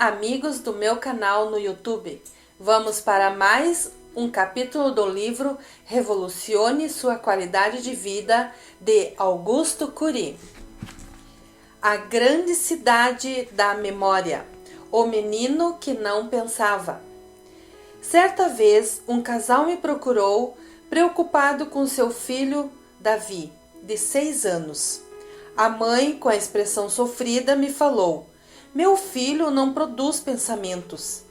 amigos do meu canal no YouTube. Vamos para mais um capítulo do livro Revolucione Sua Qualidade de Vida, de Augusto Cury. A grande cidade da memória. O menino que não pensava. Certa vez, um casal me procurou, preocupado com seu filho Davi, de 6 anos. A mãe, com a expressão sofrida, me falou: "Meu filho não produz pensamentos."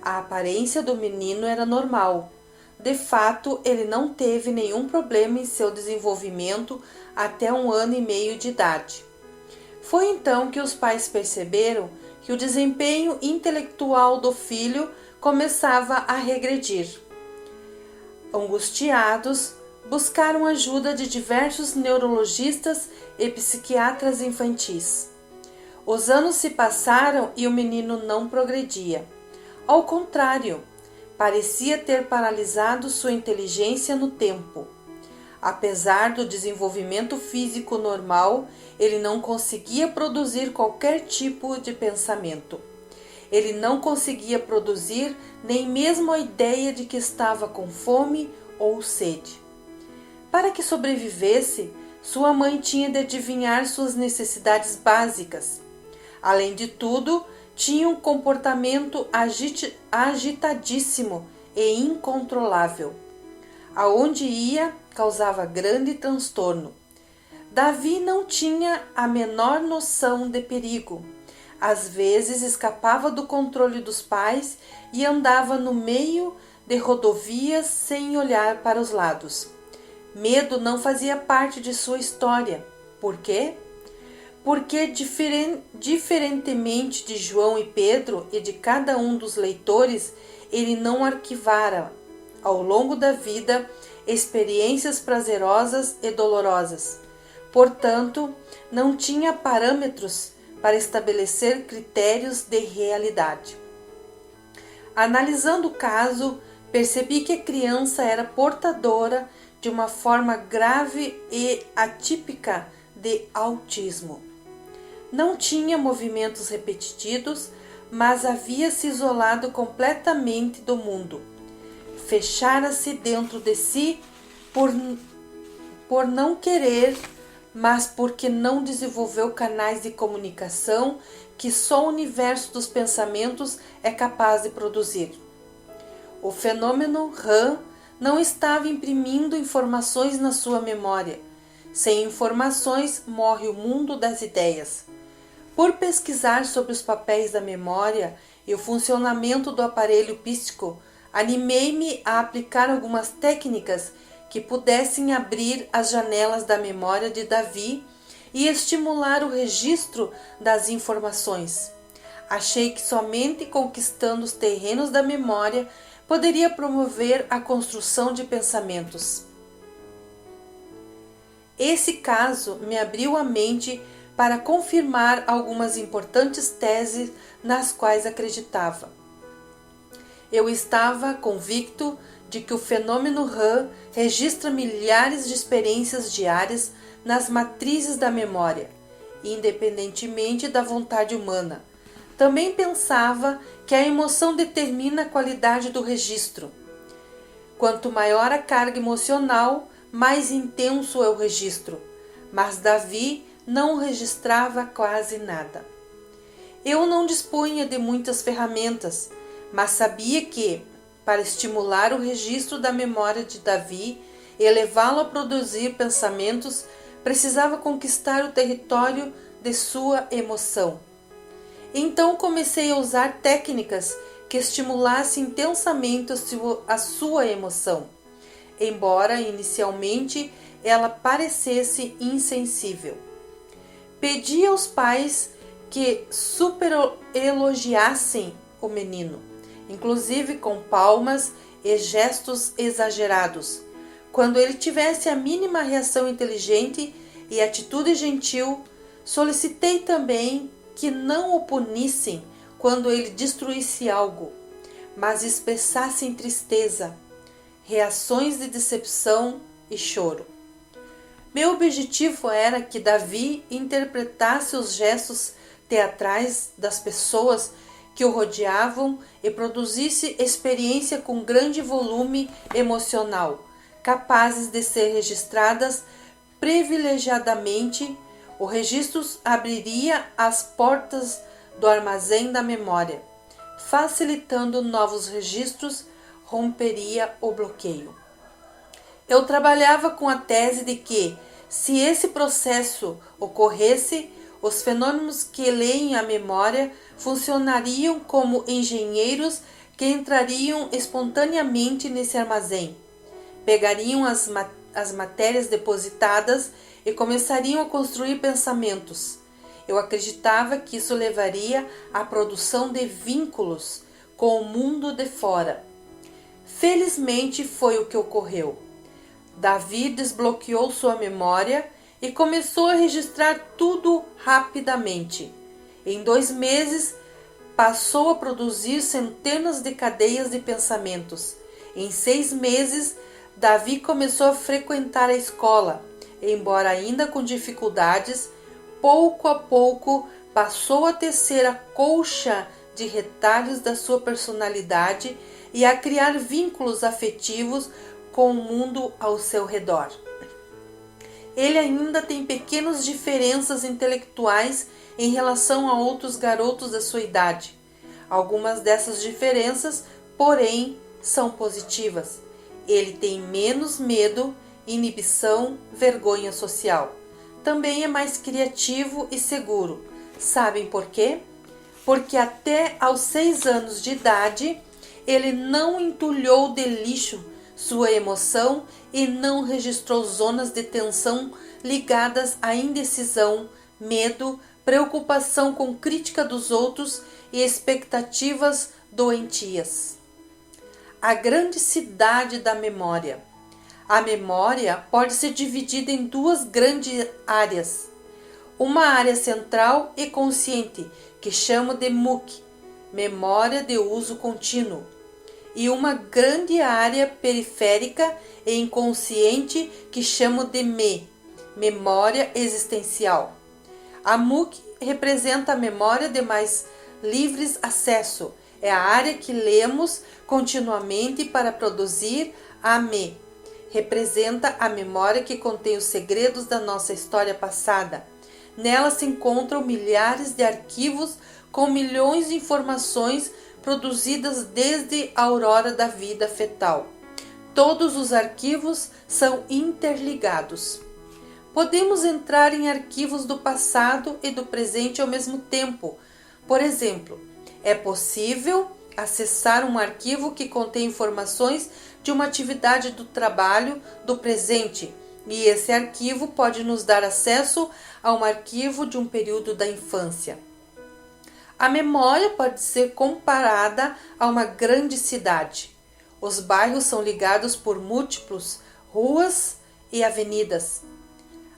A aparência do menino era normal. De fato, ele não teve nenhum problema em seu desenvolvimento até 1 ano e meio de idade. Foi então que os pais perceberam que o desempenho intelectual do filho começava a regredir. Angustiados, buscaram ajuda de diversos neurologistas e psiquiatras infantis. Os anos se passaram e o menino não progredia. Ao contrário, parecia ter paralisado sua inteligência no tempo. Apesar do desenvolvimento físico normal, ele não conseguia produzir qualquer tipo de pensamento. Ele não conseguia produzir nem mesmo a ideia de que estava com fome ou sede. Para que sobrevivesse, sua mãe tinha de adivinhar suas necessidades básicas. Além de tudo, tinha um comportamento agitadíssimo e incontrolável. Aonde ia, causava grande transtorno. Davi não tinha a menor noção de perigo. Às vezes escapava do controle dos pais e andava no meio de rodovias sem olhar para os lados. Medo não fazia parte de sua história. Por quê? Porque, diferentemente de João e Pedro e de cada um dos leitores, ele não arquivara, ao longo da vida, experiências prazerosas e dolorosas. Portanto, não tinha parâmetros para estabelecer critérios de realidade. Analisando o caso, percebi que a criança era portadora de uma forma grave e atípica de autismo. Não tinha movimentos repetitivos, mas havia se isolado completamente do mundo. Fechara-se dentro de si por não querer, mas porque não desenvolveu canais de comunicação que só o universo dos pensamentos é capaz de produzir. O fenômeno RAM não estava imprimindo informações na sua memória. Sem informações, morre o mundo das ideias. Por pesquisar sobre os papéis da memória e o funcionamento do aparelho psíquico, animei-me a aplicar algumas técnicas que pudessem abrir as janelas da memória de Davi e estimular o registro das informações. Achei que somente conquistando os terrenos da memória poderia promover a construção de pensamentos. Esse caso me abriu a mente para confirmar algumas importantes teses nas quais acreditava. Eu estava convicto de que o fenômeno RAM registra milhares de experiências diárias nas matrizes da memória, independentemente da vontade humana. Também pensava que a emoção determina a qualidade do registro. Quanto maior a carga emocional, mais intenso é o registro. Mas Davi não registrava quase nada. Eu não dispunha de muitas ferramentas, mas sabia que, para estimular o registro da memória de Davi e levá-lo a produzir pensamentos, precisava conquistar o território de sua emoção. Então comecei a usar técnicas que estimulassem intensamente a sua emoção, embora inicialmente ela parecesse insensível. Pedi aos pais que superelogiassem o menino, inclusive com palmas e gestos exagerados. Quando ele tivesse a mínima reação inteligente e atitude gentil, solicitei também que não o punissem quando ele destruísse algo, mas expressassem tristeza, reações de decepção e choro. Meu objetivo era que Davi interpretasse os gestos teatrais das pessoas que o rodeavam e produzisse experiência com grande volume emocional, capazes de ser registradas privilegiadamente. O registro abriria as portas do armazém da memória, facilitando novos registros, romperia o bloqueio. Eu trabalhava com a tese de que, se esse processo ocorresse, os fenômenos que leem a memória funcionariam como engenheiros que entrariam espontaneamente nesse armazém, pegariam as matérias depositadas e começariam a construir pensamentos. Eu acreditava que isso levaria à produção de vínculos com o mundo de fora. Felizmente foi o que ocorreu. Davi desbloqueou sua memória e começou a registrar tudo rapidamente. Em 2 meses, passou a produzir centenas de cadeias de pensamentos. Em 6 meses, Davi começou a frequentar a escola. Embora ainda com dificuldades, pouco a pouco passou a tecer a colcha de retalhos da sua personalidade e a criar vínculos afetivos com o mundo ao seu redor. Ele ainda tem pequenas diferenças intelectuais em relação a outros garotos da sua idade. Algumas dessas diferenças, porém, são positivas. Ele tem menos medo, inibição, vergonha social. Também é mais criativo e seguro. Sabem por quê? Porque até aos 6 anos de idade, ele não entulhou de lixo sua emoção e não registrou zonas de tensão ligadas à indecisão, medo, preocupação com crítica dos outros e expectativas doentias. A grande cidade da memória. A memória pode ser dividida em 2 grandes áreas. Uma área central e consciente, que chamo de MUC, memória de uso contínuo, e uma grande área periférica e inconsciente que chamo de ME, memória existencial. A MUC representa a memória de mais livres acesso. É a área que lemos continuamente para produzir. A ME representa a memória que contém os segredos da nossa história passada. Nela se encontram milhares de arquivos com milhões de informações produzidas desde a aurora da vida fetal. Todos os arquivos são interligados. Podemos entrar em arquivos do passado e do presente ao mesmo tempo. Por exemplo, é possível acessar um arquivo que contém informações de uma atividade do trabalho do presente, e esse arquivo pode nos dar acesso a um arquivo de um período da infância. A memória pode ser comparada a uma grande cidade. Os bairros são ligados por múltiplas ruas e avenidas.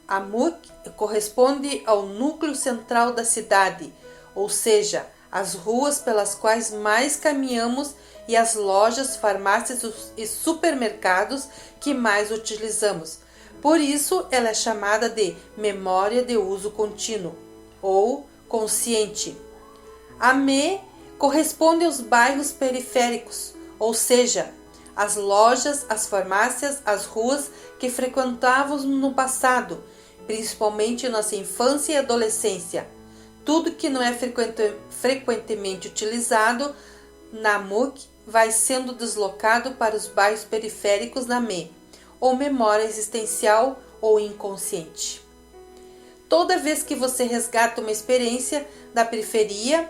A MUC corresponde ao núcleo central da cidade, ou seja, as ruas pelas quais mais caminhamos e as lojas, farmácias e supermercados que mais utilizamos. Por isso, ela é chamada de memória de uso contínuo ou consciente. A ME corresponde aos bairros periféricos, ou seja, as lojas, as farmácias, as ruas que frequentávamos no passado, principalmente em nossa infância e adolescência. Tudo que não é frequentemente utilizado na MUC vai sendo deslocado para os bairros periféricos da ME, ou memória existencial ou inconsciente. Toda vez que você resgata uma experiência da periferia,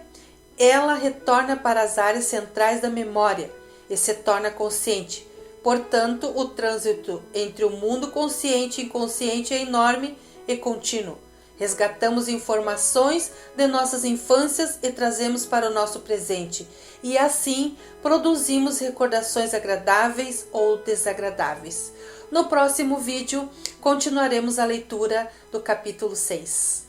ela retorna para as áreas centrais da memória e se torna consciente. Portanto, o trânsito entre o mundo consciente e inconsciente é enorme e contínuo. Resgatamos informações de nossas infâncias e trazemos para o nosso presente, e assim produzimos recordações agradáveis ou desagradáveis. No próximo vídeo, continuaremos a leitura do capítulo 6.